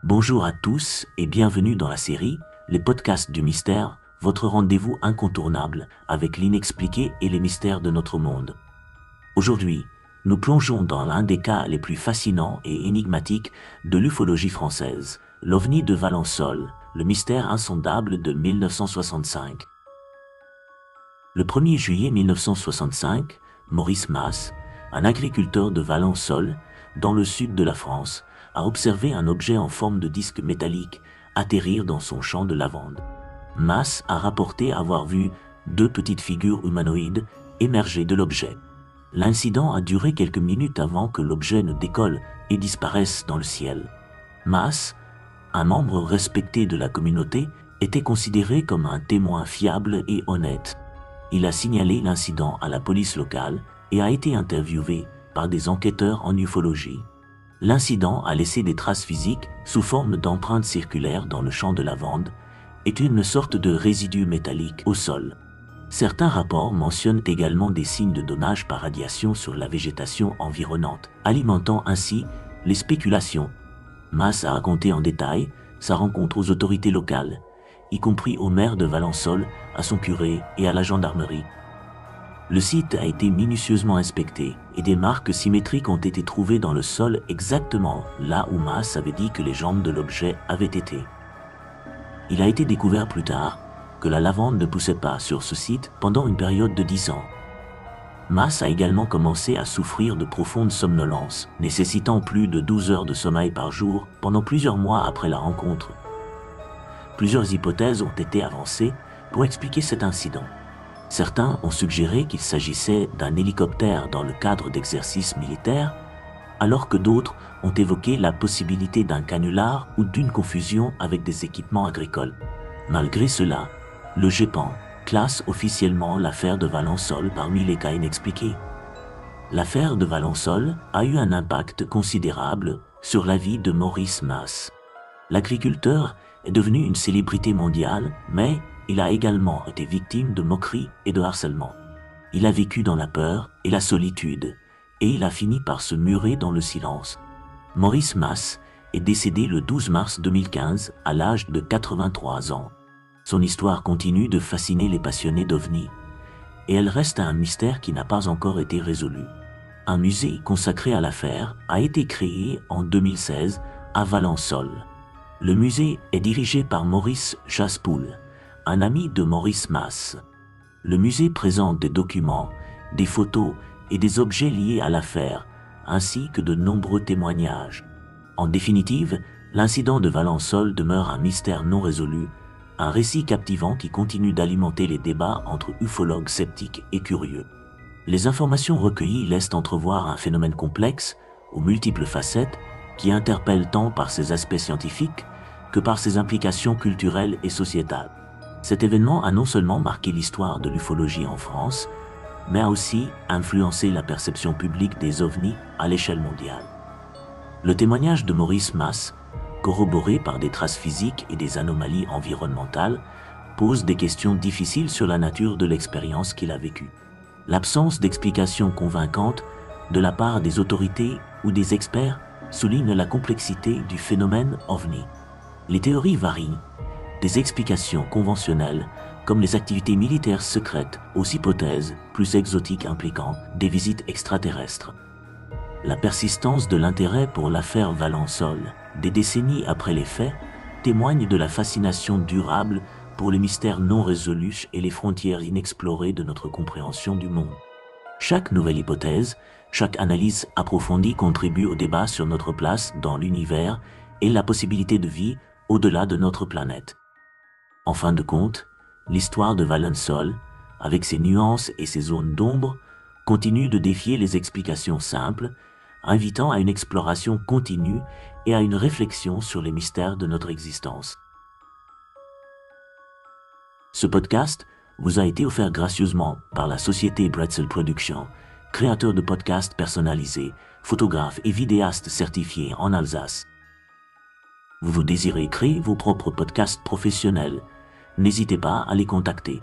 Bonjour à tous et bienvenue dans la série Les podcasts du mystère, votre rendez-vous incontournable avec l'inexpliqué et les mystères de notre monde. Aujourd'hui, nous plongeons dans l'un des cas les plus fascinants et énigmatiques de l'ufologie française, l'OVNI de Valensole, le mystère insondable de 1965. Le 1er juillet 1965, Maurice Mas, un agriculteur de Valensole, dans le sud de la France, a observé un objet en forme de disque métallique atterrir dans son champ de lavande. Mas a rapporté avoir vu deux petites figures humanoïdes émerger de l'objet. L'incident a duré quelques minutes avant que l'objet ne décolle et disparaisse dans le ciel. Mas, un membre respecté de la communauté, était considéré comme un témoin fiable et honnête. Il a signalé l'incident à la police locale et a été interviewé par des enquêteurs en ufologie. L'incident a laissé des traces physiques sous forme d'empreintes circulaires dans le champ de lavande et une sorte de résidu métallique au sol. Certains rapports mentionnent également des signes de dommage par radiation sur la végétation environnante, alimentant ainsi les spéculations. Mas a raconté en détail sa rencontre aux autorités locales, y compris au maire de Valensole, à son curé et à la gendarmerie. Le site a été minutieusement inspecté et des marques symétriques ont été trouvées dans le sol exactement là où Mas avait dit que les jambes de l'objet avaient été. Il a été découvert plus tard que la lavande ne poussait pas sur ce site pendant une période de 10 ans. Mas a également commencé à souffrir de profonde somnolence, nécessitant plus de 12 heures de sommeil par jour pendant plusieurs mois après la rencontre. Plusieurs hypothèses ont été avancées pour expliquer cet incident. Certains ont suggéré qu'il s'agissait d'un hélicoptère dans le cadre d'exercices militaires, alors que d'autres ont évoqué la possibilité d'un canular ou d'une confusion avec des équipements agricoles. Malgré cela, le GEPAN classe officiellement l'affaire de Valensole parmi les cas inexpliqués. L'affaire de Valensole a eu un impact considérable sur la vie de Maurice Mas. L'agriculteur est devenu une célébrité mondiale, mais il a également été victime de moqueries et de harcèlement. Il a vécu dans la peur et la solitude, et il a fini par se murer dans le silence. Maurice Mas est décédé le 12 mars 2015 à l'âge de 83 ans. Son histoire continue de fasciner les passionnés d'OVNI, et elle reste un mystère qui n'a pas encore été résolu. Un musée consacré à l'affaire a été créé en 2016 à Valensole. Le musée est dirigé par Maurice Jaspoul, un ami de Maurice Mas. Le musée présente des documents, des photos et des objets liés à l'affaire, ainsi que de nombreux témoignages. En définitive, l'incident de Valensole demeure un mystère non résolu, un récit captivant qui continue d'alimenter les débats entre ufologues sceptiques et curieux. Les informations recueillies laissent entrevoir un phénomène complexe, aux multiples facettes, qui interpelle tant par ses aspects scientifiques que par ses implications culturelles et sociétales. Cet événement a non seulement marqué l'histoire de l'ufologie en France, mais a aussi influencé la perception publique des ovnis à l'échelle mondiale. Le témoignage de Maurice Mas, corroboré par des traces physiques et des anomalies environnementales, pose des questions difficiles sur la nature de l'expérience qu'il a vécue. L'absence d'explications convaincantes de la part des autorités ou des experts souligne la complexité du phénomène OVNI. Les théories varient, des explications conventionnelles comme les activités militaires secrètes aux hypothèses plus exotiques impliquant des visites extraterrestres. La persistance de l'intérêt pour l'affaire Valensole, des décennies après les faits, témoigne de la fascination durable pour les mystères non résolus et les frontières inexplorées de notre compréhension du monde. Chaque nouvelle hypothèse, chaque analyse approfondie contribue au débat sur notre place dans l'univers et la possibilité de vie au-delà de notre planète. En fin de compte, l'histoire de Valensole, avec ses nuances et ses zones d'ombre, continue de défier les explications simples, invitant à une exploration continue et à une réflexion sur les mystères de notre existence. Ce podcast vous a été offert gracieusement par la société Bretzel Productions, créateur de podcasts personnalisés, photographe et vidéaste certifié en Alsace. Vous désirez créer vos propres podcasts professionnels? N'hésitez pas à les contacter.